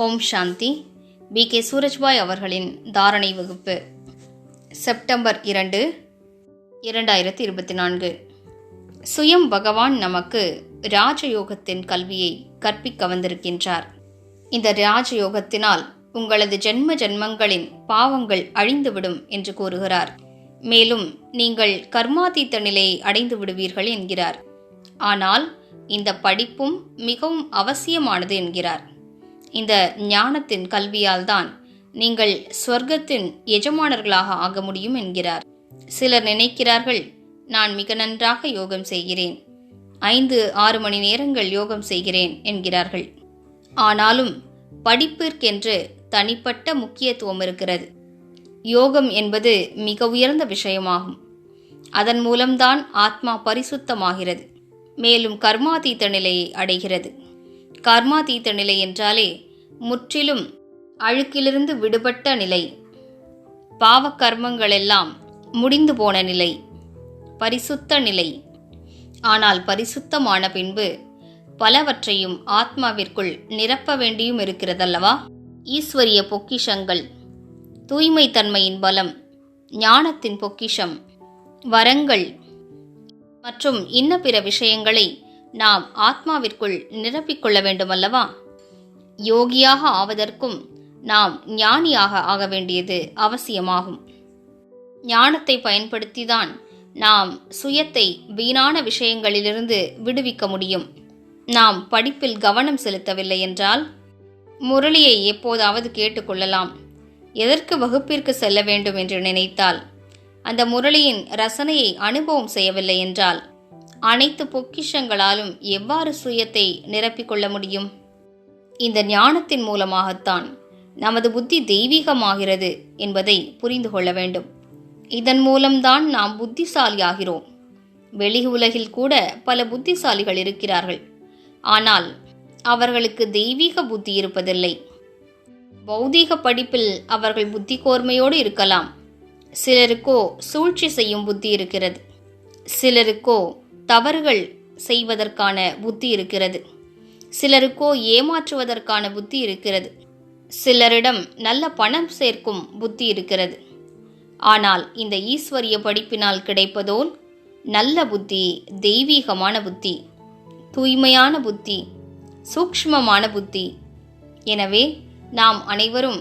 ஓம் சாந்தி. B.K. Surajbhai அவர்களின் தாரணை வகுப்பு, செப்டம்பர் 2, 2024. சுயம் பகவான் நமக்கு ராஜயோகத்தின் கல்வியை கற்பிக்க வந்திருக்கின்றார். இந்த ராஜயோகத்தினால் உங்களது ஜென்ம ஜென்மங்களின் பாவங்கள் அழிந்துவிடும் என்று கூறுகிறார். மேலும் நீங்கள் கர்மாதீத்த நிலையை அடைந்து விடுவீர்கள் என்கிறார். ஆனால் இந்த படிப்பும் மிகவும் அவசியமானது என்கிறார். இந்த ஞானத்தின் கல்வியால் தான் நீங்கள் ஸ்வர்க்கத்தின் எஜமானர்களாக ஆக முடியும் என்கிறார். சிலர் நினைக்கிறார்கள், நான் மிக நன்றாக யோகம் செய்கிறேன், 5-6 மணி நேரங்கள் யோகம் செய்கிறேன் என்கிறார்கள். ஆனாலும் படிப்பிற்கென்று தனிப்பட்ட முக்கியத்துவம் இருக்கிறது. யோகம் என்பது மிக உயர்ந்த விஷயமாகும். அதன் மூலம்தான் ஆத்மா பரிசுத்தமாகிறது, மேலும் கர்மாதீத்த நிலையை அடைகிறது. கர்மாதீத்த நிலை என்றாலே முற்றிலும் அழுக்கிலிருந்து விடுபட்ட நிலை, பாவக்கர்மங்களெல்லாம் முடிந்து போன நிலை, பரிசுத்த நிலை. ஆனால் பரிசுத்தமான பின்பு பலவற்றையும் ஆத்மாவிற்குள் நிரப்ப வேண்டியும் இருக்கிறதல்லவா? ஈஸ்வரிய பொக்கிஷங்கள், தூய்மை தன்மையின் பலம், ஞானத்தின் பொக்கிஷம், வரங்கள் மற்றும் இன்ன பிற விஷயங்களை நாம் ஆத்மாவிற்குள் நிரப்பிக்கொள்ள வேண்டுமல்லவா? யோகியாக ஆவதற்கும் நாம் ஞானியாக ஆக வேண்டியது அவசியமாகும். ஞானத்தை பயன்படுத்திதான் நாம் சுயத்தை வீணான விஷயங்களிலிருந்து விடுவிக்க முடியும். நாம் படிப்பில் கவனம் செலுத்தவில்லை என்றால் முரளியை எப்போதாவது கேட்டுக்கொள்ளலாம். எதற்கு வகுப்பிற்கு செல்ல வேண்டும் என்று நினைத்தால், அந்த முரளியின் ரசனையை அனுபவம் செய்யவில்லை என்றால் அனைத்து பொக்கிஷங்களாலும் எவ்வாறு சுயத்தை நிரப்பிக்கொள்ள முடியும்? இந்த ஞானத்தின் மூலமாகத்தான் நமது புத்தி தெய்வீகமாகிறது என்பதை புரிந்து கொள்ள வேண்டும். இதன் மூலம்தான் நாம் புத்திசாலியாகிறோம். வெளி உலகில் கூட பல புத்திசாலிகள் இருக்கிறார்கள். ஆனால் அவர்களுக்கு தெய்வீக புத்தி இருப்பதில்லை. பௌதீக படிப்பில் அவர்கள் புத்தி கோர்மையோடு இருக்கலாம். சிலருக்கோ சூழ்ச்சி செய்யும் புத்தி இருக்கிறது. சிலருக்கோ தவறுகள் செய்வதற்கான புத்தி இருக்கிறது. சிலருக்கோ ஏமாற்றுவதற்கான புத்தி இருக்கிறது. சிலரிடம் நல்ல பணம் சேர்க்கும் புத்தி இருக்கிறது. ஆனால் இந்த ஈஸ்வரிய படிப்பினால் கிடைப்பதோல் நல்ல புத்தி, தெய்வீகமான புத்தி, தூய்மையான புத்தி, சூக்ஷ்மமான புத்தி. எனவே நாம் அனைவரும்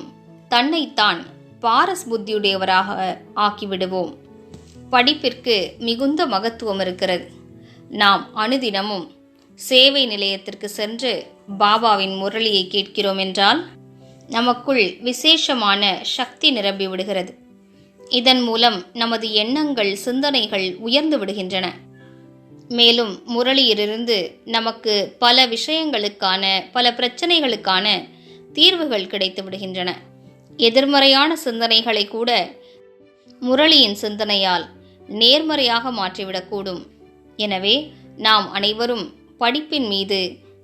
தன்னைத்தான் பாரஸ் புத்தியுடையவராக ஆக்கிவிடுவோம். படிப்பிற்கு மிகுந்த மகத்துவம் இருக்கிறது. நாம் அனுதினமும் சேவை நிலையத்திற்கு சென்று பாபாவின் முரளியை கேட்கிறோம் என்றால் நமக்குள் விசேஷமான சக்தி நிரம்பி விடுகிறது. இதன் மூலம் நமது எண்ணங்கள், சிந்தனைகள் உயர்ந்து விடுகின்றன. மேலும் முரளியிலிருந்து நமக்கு பல விஷயங்களுக்கான, பல பிரச்சனைகளுக்கான தீர்வுகள் கிடைத்து விடுகின்றன. எதிர்மறையான சிந்தனைகளை கூட முரளியின் சிந்தனையால் நேர்மறையாக மாற்றிவிடக்கூடும். எனவே நாம் அனைவரும் படிப்பின் மீது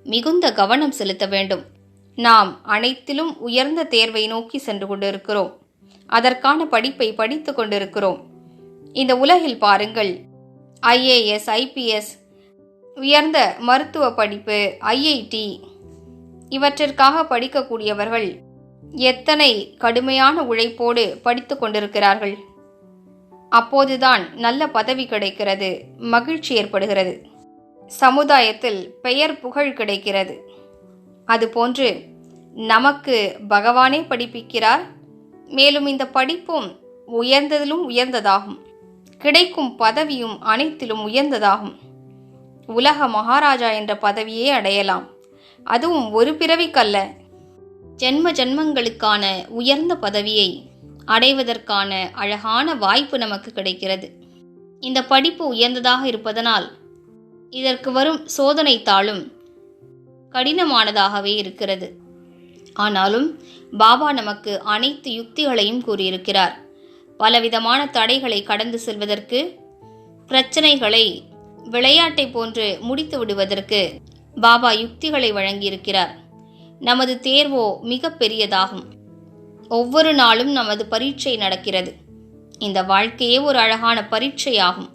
மிகுந்த கவனம் செலுத்த வேண்டும். நாம் அனைத்திலும் உயர்ந்த தேர்வை நோக்கி சென்று கொண்டிருக்கிறோம். அதற்கான படிப்பை படித்து கொண்டிருக்கிறோம். இந்த உலகில் பாருங்கள், IAS, IPS, உயர்ந்த மருத்துவ படிப்பு, IIT இவற்றிற்காக படிக்கக்கூடியவர்கள் எத்தனை கடுமையான உழைப்போடு படித்து கொண்டிருக்கிறார்கள். அப்போதுதான் நல்ல பதவி கிடைக்கிறது, மகிழ்ச்சி ஏற்படுகிறது, சமுதாயத்தில் பெயர் புகழ் கிடைக்கிறது. அதுபோன்று நமக்கு பகவானே படிப்பிக்கிறார். மேலும் இந்த படிப்பும் உயர்ந்ததிலும் உயர்ந்ததாகும். கிடைக்கும் பதவியும் அனைத்திலும் உயர்ந்ததாகும். உலக மகாராஜா என்ற பதவியே அடையலாம். அதுவும் ஒரு பிறவிக்கல்ல, ஜென்ம ஜென்மங்களுக்கான உயர்ந்த பதவியை அடைவதற்கான அழகான வாய்ப்பு நமக்கு கிடைக்கிறது. இந்த படிப்பு உயர்ந்ததாக இருப்பதனால் இதற்கு வரும் சோதனை தாளும் கடினமானதாகவே இருக்கிறது. ஆனாலும் பாபா நமக்கு அனைத்து யுக்திகளையும் கூறியிருக்கிறார். பலவிதமான தடைகளை கடந்து செல்வதற்கு, பிரச்சனைகளை விளையாட்டை போன்று முடித்து விடுவதற்கு பாபா யுக்திகளை வழங்கியிருக்கிறார். நமது தேர்வோ மிக பெரியதாகும். ஒவ்வொரு நாளும் நமது பரீட்சை நடக்கிறது. இந்த வாழ்க்கையே ஒரு அழகான பரீட்சையாகும்.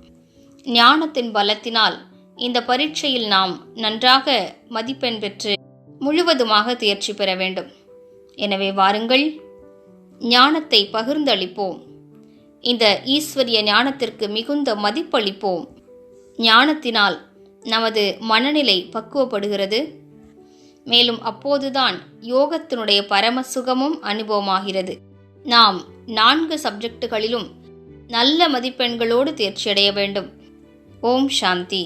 ஞானத்தின் பலத்தினால் இந்த பரீட்சையில் நாம் நன்றாக மதிப்பெண் பெற்று முழுவதுமாக தேர்ச்சி பெற வேண்டும். எனவே வாருங்கள், ஞானத்தை பகிர்ந்தளிப்போம். இந்த ஈஸ்வரிய ஞானத்திற்கு மிகுந்த மதிப்பளிப்போம். ஞானத்தினால் நமது மனநிலை பக்குவப்படுகிறது. மேலும் அப்போதுதான் யோகத்தினுடைய பரமசுகமும் அனுபவமாகிறது. நாம் 4 சப்ஜெக்டுகளிலும் நல்ல மதிப்பெண்களோடு தேர்ச்சியடைய வேண்டும். ஓம் சாந்தி.